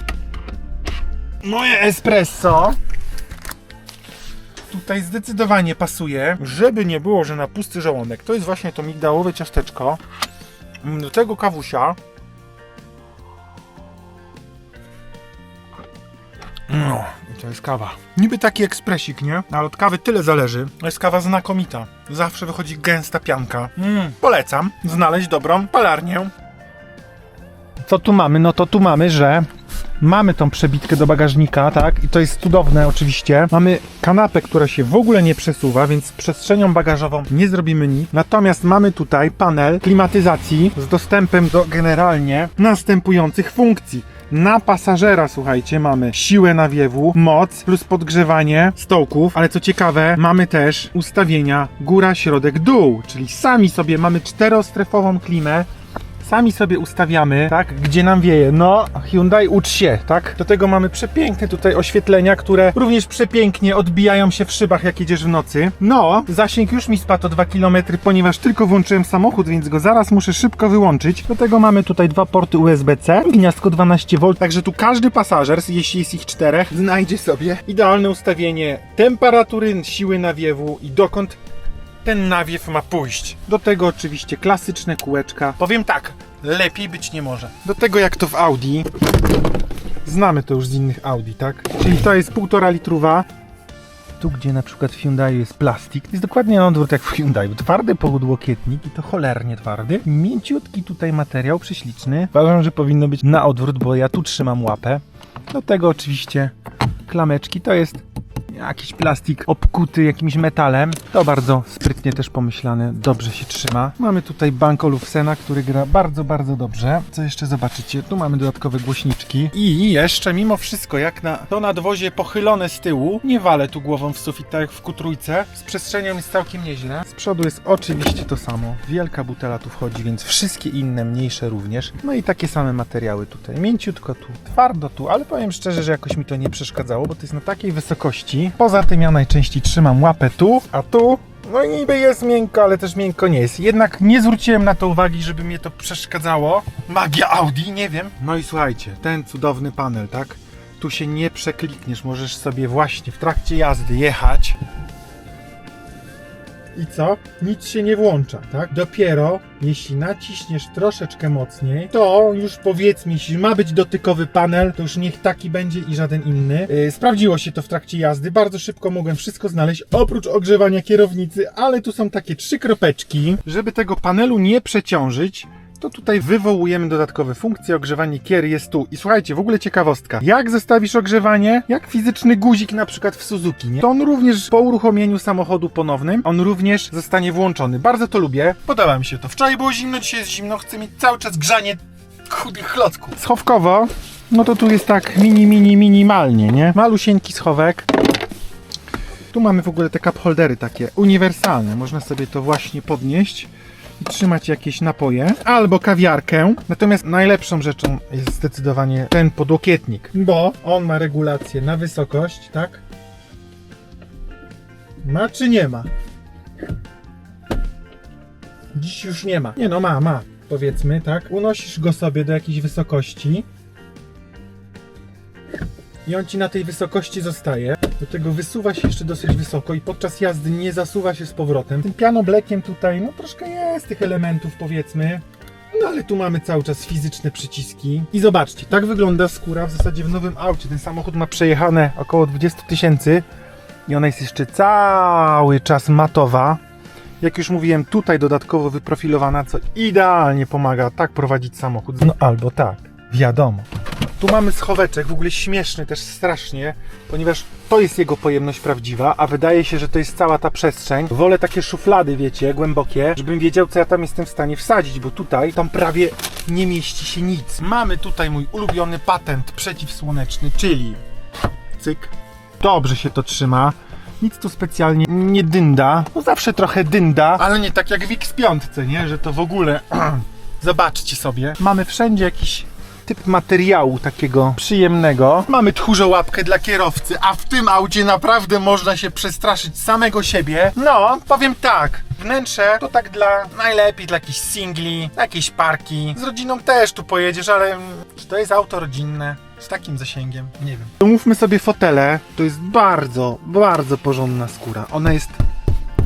Speaker 1: moje espresso tutaj zdecydowanie pasuje, żeby nie było, że na pusty żołądek. To jest właśnie to migdałowe ciasteczko. Do tego kawusia. No, i to jest kawa. Niby taki ekspresik, nie? Ale od kawy tyle zależy. To jest kawa znakomita. Zawsze wychodzi gęsta pianka. Polecam znaleźć dobrą palarnię. Co tu mamy? No to tu mamy, że mamy tą przebitkę do bagażnika, tak? I to jest cudowne oczywiście. Mamy kanapę, która się w ogóle nie przesuwa, więc z przestrzenią bagażową nie zrobimy nic. Natomiast mamy tutaj panel klimatyzacji z dostępem do generalnie następujących funkcji. Na pasażera, słuchajcie, mamy siłę nawiewu, moc plus podgrzewanie stołków, ale co ciekawe, mamy też ustawienia góra, środek, dół, czyli sami sobie mamy czterostrefową klimę. Sami sobie ustawiamy, tak, gdzie nam wieje. No, Hyundai, ucz się, tak? Do tego mamy przepiękne tutaj oświetlenia, które również przepięknie odbijają się w szybach, jak jedziesz w nocy. No, zasięg już mi spadł o 2 km, ponieważ tylko włączyłem samochód, więc go zaraz muszę szybko wyłączyć. Do tego mamy tutaj 2 porty USB-C, gniazdko 12V, także tu każdy pasażer, jeśli jest ich 4, znajdzie sobie idealne ustawienie temperatury, siły nawiewu i dokąd ten nawiew ma pójść. Do tego oczywiście klasyczne kółeczka. Powiem tak, lepiej być nie może. Do tego jak to w Audi. Znamy to już z innych Audi, tak? Czyli to jest 1,5 litrowa. Tu gdzie na przykład w Hyundai jest plastik, jest dokładnie na odwrót jak w Hyundai. Twardy podłokietnik i to cholernie twardy. Mięciutki tutaj materiał, prześliczny. Uważam, że powinno być na odwrót, bo ja tu trzymam łapę. Do tego oczywiście klameczki. To jest jakiś plastik obkuty jakimś metalem. To bardzo sprytnie też pomyślane. Dobrze się trzyma. Mamy tutaj bank Olufsena, który gra bardzo, bardzo dobrze. Co jeszcze zobaczycie? Tu mamy dodatkowe głośniczki. I jeszcze mimo wszystko, jak na to nadwozie pochylone z tyłu, nie walę tu głową w sufit, tak jak w Q3. Z przestrzenią jest całkiem nieźle. Z przodu jest oczywiście to samo. Wielka butela tu wchodzi, więc wszystkie inne, mniejsze również. No i takie same materiały tutaj. Mięciutko tu, twardo tu, ale powiem szczerze, że jakoś mi to nie przeszkadzało, bo to jest na takiej wysokości. Poza tym ja najczęściej trzymam łapę tu, a tu no niby jest miękko, ale też miękko nie jest. Jednak nie zwróciłem na to uwagi, żeby mnie to przeszkadzało. Magia Audi, nie wiem. No i słuchajcie, ten cudowny panel, tak? Tu się nie przeklikniesz, możesz sobie właśnie w trakcie jazdy jechać. I co? Nic się nie włącza, tak? Dopiero jeśli naciśniesz troszeczkę mocniej, to już powiedzmy, jeśli ma być dotykowy panel, to już niech taki będzie i żaden inny. Sprawdziło się to w trakcie jazdy, bardzo szybko mogłem wszystko znaleźć, oprócz ogrzewania kierownicy, ale tu są takie 3 kropeczki, żeby tego panelu nie przeciążyć. to tutaj wywołujemy dodatkowe funkcje, ogrzewanie kiery jest tu. I słuchajcie, w ogóle ciekawostka, jak zestawisz ogrzewanie, jak fizyczny guzik na przykład w Suzuki, nie? To on również po uruchomieniu samochodu ponownym, on również zostanie włączony. Bardzo to lubię, podoba mi się to. Wczoraj było zimno, dzisiaj jest zimno, chcę mieć cały czas grzanie chudych klocków. Schowkowo, no to tu jest tak minimalnie, nie? Malusieńki schowek. Tu mamy w ogóle te cup holdery takie uniwersalne, można sobie to właśnie podnieść i trzymać jakieś napoje albo kawiarkę. Natomiast najlepszą rzeczą jest zdecydowanie ten podłokietnik, bo on ma regulację na wysokość, tak? Ma czy nie ma? Dziś już nie ma. Nie no, ma, powiedzmy, tak? Unosisz go sobie do jakiejś wysokości i on ci na tej wysokości zostaje. Do tego wysuwa się jeszcze dosyć wysoko i podczas jazdy nie zasuwa się z powrotem. Tym pianoblekiem tutaj, no troszkę jest tych elementów, powiedzmy. No ale tu mamy cały czas fizyczne przyciski. I zobaczcie, tak wygląda skóra w zasadzie w nowym aucie. Ten samochód ma przejechane około 20 000 i ona jest jeszcze cały czas matowa. Jak już mówiłem, tutaj dodatkowo wyprofilowana, co idealnie pomaga tak prowadzić samochód. No albo tak, wiadomo. Tu mamy schoweczek, w ogóle śmieszny też strasznie, ponieważ to jest jego pojemność prawdziwa, a wydaje się, że to jest cała ta przestrzeń. Wolę takie szuflady, wiecie, głębokie, żebym wiedział, co ja tam jestem w stanie wsadzić, bo tutaj tam prawie nie mieści się nic. Mamy tutaj mój ulubiony patent przeciwsłoneczny, czyli cyk. Dobrze się to trzyma. Nic tu specjalnie nie dynda. No zawsze trochę dynda, ale nie tak jak w X5, nie? Że to w ogóle... Zobaczcie sobie. Mamy wszędzie jakiś typ materiału takiego przyjemnego. Mamy tchórzołapkę dla kierowcy, a w tym aucie naprawdę można się przestraszyć samego siebie. No, powiem tak. Wnętrze to tak najlepiej dla jakichś singli, jakieś parki. Z rodziną też tu pojedziesz, ale czy to jest auto rodzinne? Z takim zasięgiem? Nie wiem. Umówmy sobie fotele. To jest bardzo, bardzo porządna skóra. Ona jest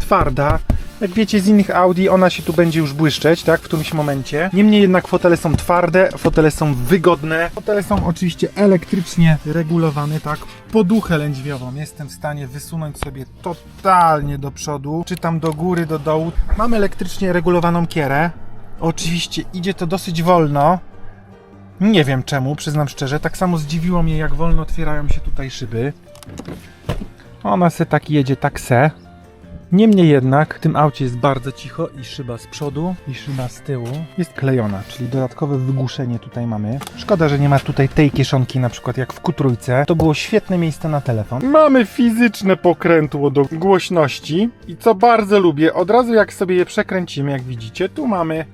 Speaker 1: twarda. Jak wiecie z innych Audi, ona się tu będzie już błyszczeć, tak? W którymś momencie. Niemniej jednak fotele są twarde, fotele są wygodne. Fotele są oczywiście elektrycznie regulowane, tak? Poduchę lędźwiową jestem w stanie wysunąć sobie totalnie do przodu, czy tam do góry, do dołu. Mamy elektrycznie regulowaną kierę. Oczywiście idzie to dosyć wolno. Nie wiem czemu, przyznam szczerze. Tak samo zdziwiło mnie, jak wolno otwierają się tutaj szyby. Ona se tak jedzie, tak se. Niemniej jednak w tym aucie jest bardzo cicho i szyba z przodu i szyba z tyłu jest klejona, czyli dodatkowe wygłuszenie tutaj mamy. Szkoda, że nie ma tutaj tej kieszonki na przykład jak w Q3. To było świetne miejsce na telefon. Mamy fizyczne pokrętło do głośności i co bardzo lubię, od razu jak sobie je przekręcimy, jak widzicie, tu mamy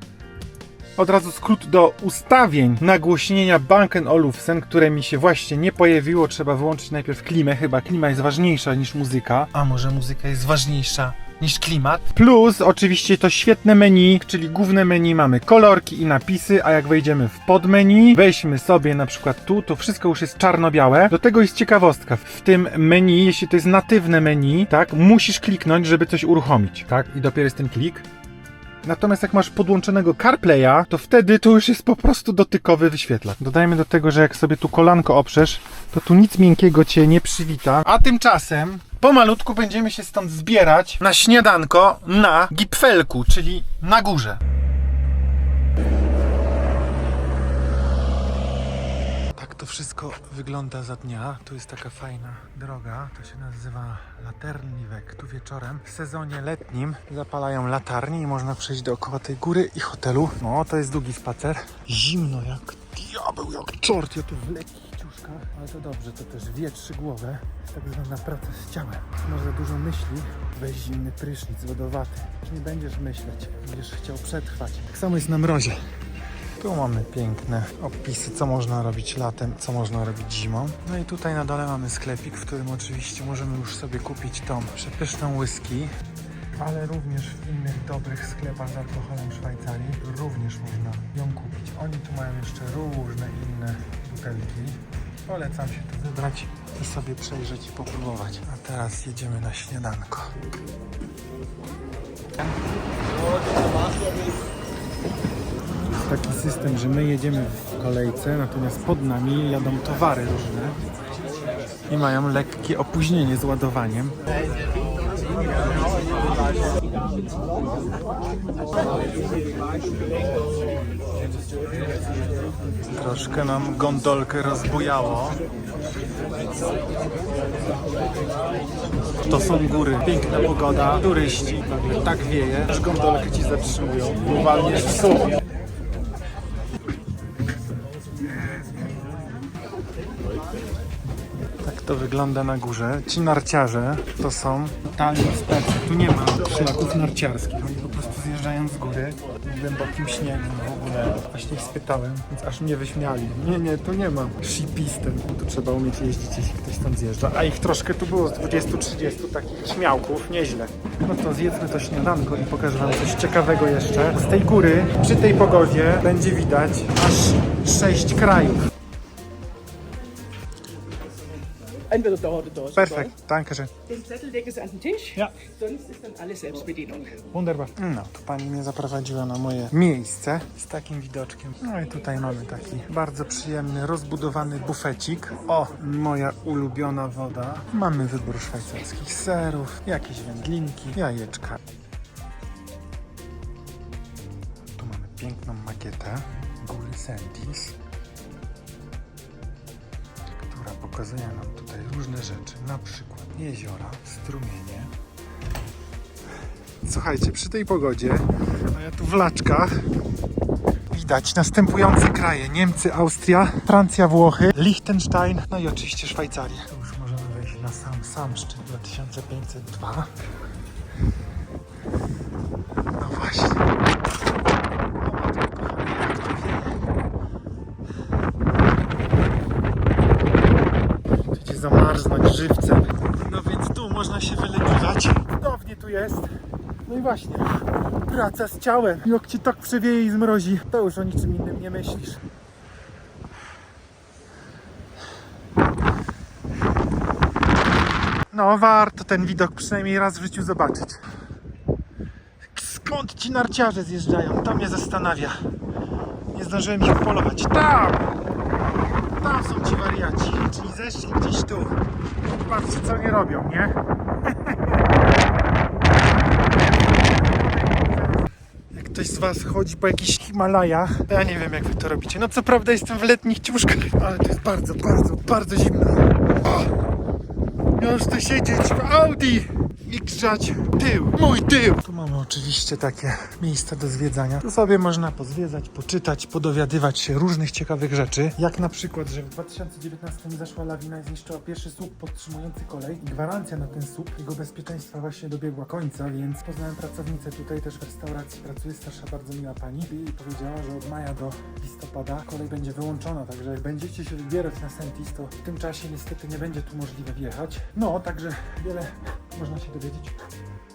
Speaker 1: od razu skrót do ustawień nagłośnienia Bang & Olufsen, które mi się właśnie nie pojawiło. Trzeba wyłączyć najpierw klimę, chyba klima jest ważniejsza niż muzyka. A może muzyka jest ważniejsza niż klimat? Plus oczywiście to świetne menu, czyli główne menu, mamy kolorki i napisy, a jak wejdziemy w podmenu, weźmy sobie na przykład tu, to wszystko już jest czarno-białe. Do tego jest ciekawostka. W tym menu, jeśli to jest natywne menu, tak, musisz kliknąć, żeby coś uruchomić, tak? I dopiero jest ten klik. Natomiast jak masz podłączonego CarPlaya, to wtedy to już jest po prostu dotykowy wyświetlacz. Dodajmy do tego, że jak sobie tu kolanko oprzesz, to tu nic miękkiego cię nie przywita. A tymczasem pomalutku będziemy się stąd zbierać na śniadanko na Gipfelku, czyli na górze. Tak to wszystko wygląda za dnia. Tu jest taka fajna droga, to się nazywa Laterniwek. Tu wieczorem w sezonie letnim zapalają latarnie i można przejść dookoła tej góry i hotelu. No, to jest długi spacer. Zimno jak diabeł, jak czort. Ja tu w lekkich ciuszkach, ale to dobrze, to też wietrzy głowę. Jest tak zwana praca z ciałem. Masz za dużo myśli, weź zimny prysznic wodowaty. Nie będziesz myśleć, będziesz chciał przetrwać. Tak samo jest na mrozie. Tu mamy piękne opisy, co można robić latem, co można robić zimą. No i tutaj na dole mamy sklepik, w którym oczywiście możemy już sobie kupić tą przepyszną whisky, ale również w innych dobrych sklepach z alkoholem w Szwajcarii również można ją kupić. Oni tu mają jeszcze różne inne butelki. Polecam się tu wybrać i sobie przejrzeć i popróbować. A teraz jedziemy na śniadanko. Taki system, że my jedziemy w kolejce, natomiast pod nami jadą towary różne i mają lekkie opóźnienie z ładowaniem. Troszkę nam gondolkę rozbujało. To są góry, piękna pogoda, turyści, nagle tak wieje, że gondolkę ci zatrzymują, uwalniesz w słup. Tak to wygląda na górze. Ci narciarze to są totalni eksperci. Tu nie ma szlaków narciarskich, oni po prostu zjeżdżają z góry w głębokim śniegu w ogóle. Właśnie ich spytałem, więc aż mnie wyśmiali. Nie, tu nie ma shipistem. Tu trzeba umieć jeździć, jeśli ktoś stąd zjeżdża. A ich troszkę tu było, z 20-30 takich śmiałków, nieźle. No to zjedzmy to śniadanko i pokażę wam coś ciekawego jeszcze. Z tej góry, przy tej pogodzie, będzie widać aż 6 krajów.
Speaker 2: Entweder da oder da.
Speaker 1: Perfekt, danke schön.
Speaker 2: Den Zettel legen Sie an den Tisch.
Speaker 1: Ja.
Speaker 2: Sonst ist dann alles Selbstbedienung.
Speaker 1: Wunderbar. No, tu pani mnie zaprowadziła na moje miejsce z takim widoczkiem. No i tutaj mamy taki bardzo przyjemny, rozbudowany bufecik. O, moja ulubiona woda. Mamy wybór szwajcarskich serów, jakieś wędlinki, jajeczka. Tu mamy piękną makietę góry Sentis, która pokazuje nam tutaj różne rzeczy, na przykład jeziora, strumienie. Słuchajcie, przy tej pogodzie, a ja tu w laczkach, widać następujące kraje: Niemcy, Austria, Francja, Włochy, Liechtenstein, no i oczywiście Szwajcarię. Tu już możemy wejść na sam szczyt 2502. No właśnie. Chcecie zamarznąć żywcem. No więc tu można się wyleniwać. Cudownie tu jest. No i właśnie, praca z ciałem. Jak ci tak przewieje i zmrozi, to już o niczym innym nie myślisz. No warto ten widok przynajmniej raz w życiu zobaczyć. Skąd ci narciarze zjeżdżają? To mnie zastanawia. Nie zdążyłem ich polować. Tam są ci wariaci. Czyli zeszli gdzieś tu. Patrzcie, co oni robią, nie? Jak ktoś z was chodzi po jakichś Himalajach, to ja nie wiem, jak wy to robicie. No co prawda jestem w letnich ciuszkach, ale to jest bardzo, bardzo, bardzo zimno. O! Już tu siedzieć w Audi i grzać tył, mój tył. Tu mamy oczywiście takie miejsca do zwiedzania. Tu sobie można pozwiedzać, poczytać, podowiadywać się różnych ciekawych rzeczy. Jak na przykład, że w 2019 zaszła lawina i zniszczyła pierwszy słup podtrzymujący kolej. I gwarancja na ten słup, jego bezpieczeństwa właśnie dobiegła końca, więc poznałem pracownicę tutaj też w restauracji. Pracuje starsza, bardzo miła pani i powiedziała, że od maja do listopada kolej będzie wyłączona. Także jak będziecie się wybierać na Sentis, to w tym czasie niestety nie będzie tu możliwe wjechać. No, także wiele można się dowiedzieć,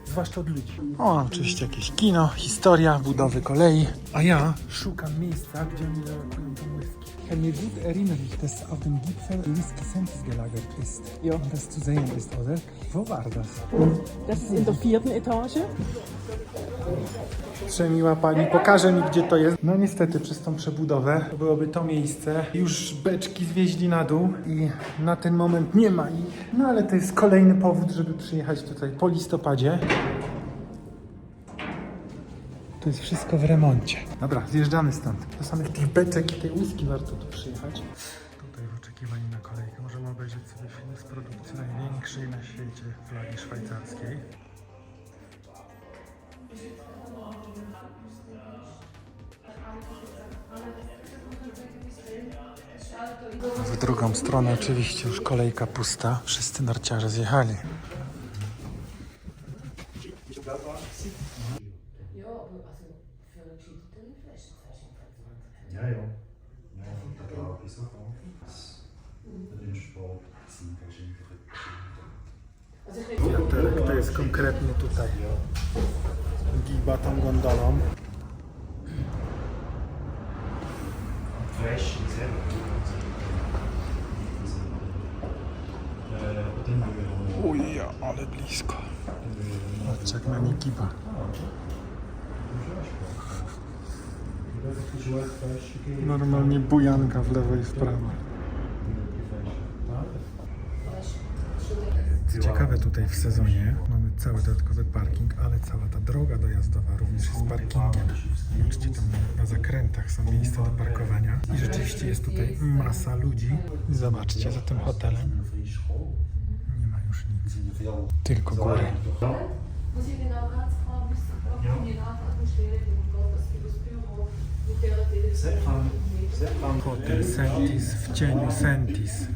Speaker 1: zwłaszcza od ludzi. O, oczywiście jakieś kino, historia budowy kolei. A ja szukam miejsca, gdzie oni relokują tą whisky. Kann mir gut erinnern, dass auf dem Gipfel Whisky Sentis gelagert ist.
Speaker 2: Ja.
Speaker 1: Und das zu sehen ist, oder? Wo war das?
Speaker 2: Das ist in der 4. Etage.
Speaker 1: Przemiła pani, pokaże mi, gdzie to jest. No niestety przez tą przebudowę to byłoby to miejsce. Już beczki zwieźli na dół i na ten moment nie ma ich. No ale to jest kolejny powód, żeby przyjechać tutaj po listopadzie. To jest wszystko w remoncie. Dobra, zjeżdżamy stąd. Do samych tych beczek i tej whisky warto tu przyjechać. Tutaj w oczekiwaniu na kolejkę możemy obejrzeć sobie film z produkcji największej na świecie flagi szwajcarskiej. W drugą stronę oczywiście już kolejka pusta. Wszyscy narciarze zjechali.
Speaker 3: Ja, ja. Ja, ist auch für den Sport sind
Speaker 1: Wiaterek to jest konkretnie tutaj. Giba tą gondolą. Uja, ale blisko. Patrzcie, jak na nie giba. Normalnie bujanka w lewo i w prawo. Ciekawe tutaj w sezonie mamy cały dodatkowy parking, ale cała ta droga dojazdowa również jest parkingiem. Zobaczcie, tam na zakrętach są miejsca do parkowania i rzeczywiście jest tutaj masa ludzi. Zobaczcie, za tym hotelem nie ma już nic, tylko góry.
Speaker 4: Muss ich genau ganz klar wissen, ob die Nachrichtenstelle das Büro mit der Telefon.
Speaker 1: Hotel Sentis w cieniu Sentis.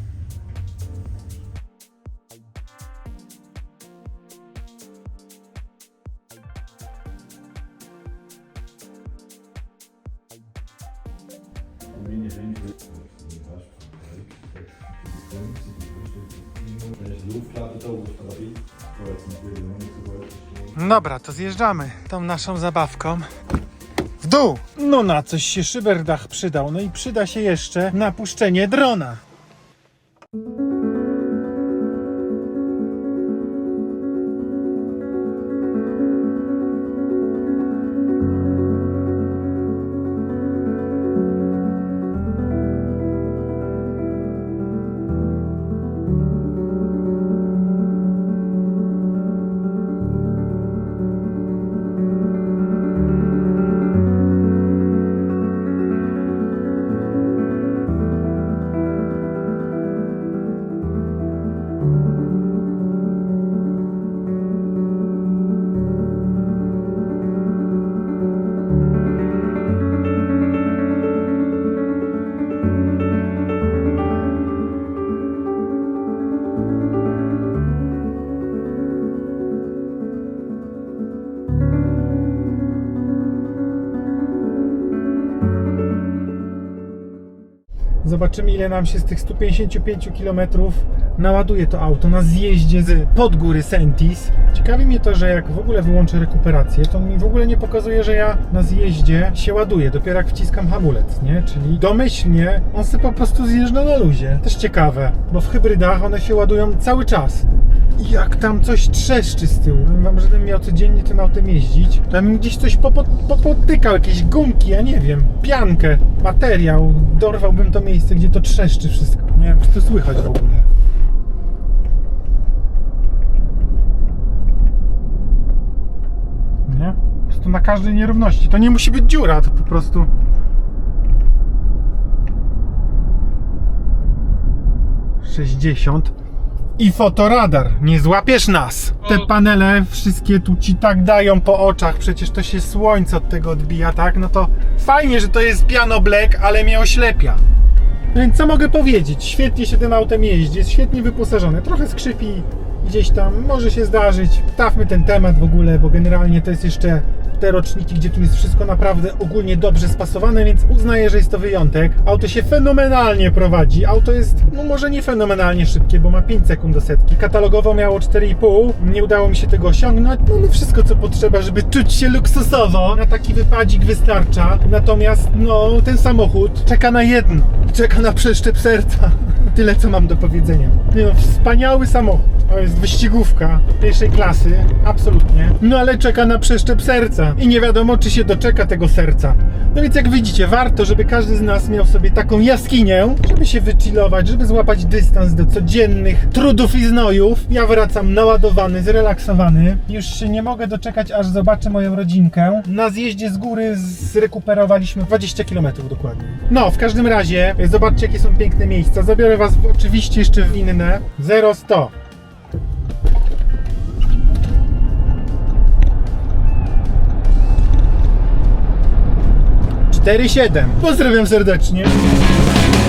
Speaker 1: Dobra, to zjeżdżamy tą naszą zabawką w dół. No na coś się szyberdach przydał. No i przyda się jeszcze napuszczenie drona. Zobaczymy, ile nam się z tych 155 km naładuje to auto na zjeździe z podgóry Sentis. Ciekawi mnie to, że jak w ogóle wyłączę rekuperację, to mi w ogóle nie pokazuje, że ja na zjeździe się ładuję, dopiero jak wciskam hamulec, nie? Czyli domyślnie on sobie po prostu zjeżdża na luzie. Też ciekawe, bo w hybrydach one się ładują cały czas. I jak tam coś trzeszczy z tyłu, wam, żebym miał codziennie tym autem jeździć, to bym gdzieś coś popotykał, jakieś gumki, ja nie wiem, piankę, materiał, dorwałbym to miejsce, gdzie to trzeszczy wszystko. Nie wiem, czy to słychać w ogóle. Nie? Po prostu na każdej nierówności. To nie musi być dziura, to po prostu... I fotoradar, nie złapiesz nas. Te panele wszystkie tu ci tak dają po oczach, przecież to się słońce od tego odbija, tak? No to fajnie, że to jest piano black, ale mnie oślepia. Więc co mogę powiedzieć? Świetnie się tym autem jeździ, jest świetnie wyposażone. Trochę skrzypi gdzieś tam, może się zdarzyć. Stawmy ten temat w ogóle, bo generalnie to jest jeszcze te roczniki, gdzie tu jest wszystko naprawdę ogólnie dobrze spasowane, więc uznaję, że jest to wyjątek. Auto się fenomenalnie prowadzi. Auto jest, no może nie fenomenalnie szybkie, bo ma 5 sekund do setki. Katalogowo miało 4,5. Nie udało mi się tego osiągnąć. Mamy wszystko, co potrzeba, żeby czuć się luksusowo. Na taki wypadzik wystarcza. Natomiast, no, ten samochód czeka na jedno. Czeka na przeszczep serca. Tyle, co mam do powiedzenia. No, wspaniały samochód. To jest wyścigówka pierwszej klasy, absolutnie. No ale czeka na przeszczep serca i nie wiadomo, czy się doczeka tego serca. No więc jak widzicie, warto, żeby każdy z nas miał sobie taką jaskinię, żeby się wychillować, żeby złapać dystans do codziennych trudów i znojów. Ja wracam naładowany, zrelaksowany. Już się nie mogę doczekać, aż zobaczę moją rodzinkę. Na zjeździe z góry zrekuperowaliśmy 20 km dokładnie. No, w każdym razie, zobaczcie, jakie są piękne miejsca. Zabiorę was oczywiście jeszcze w inne. 0-100. 4,7. Pozdrawiam serdecznie.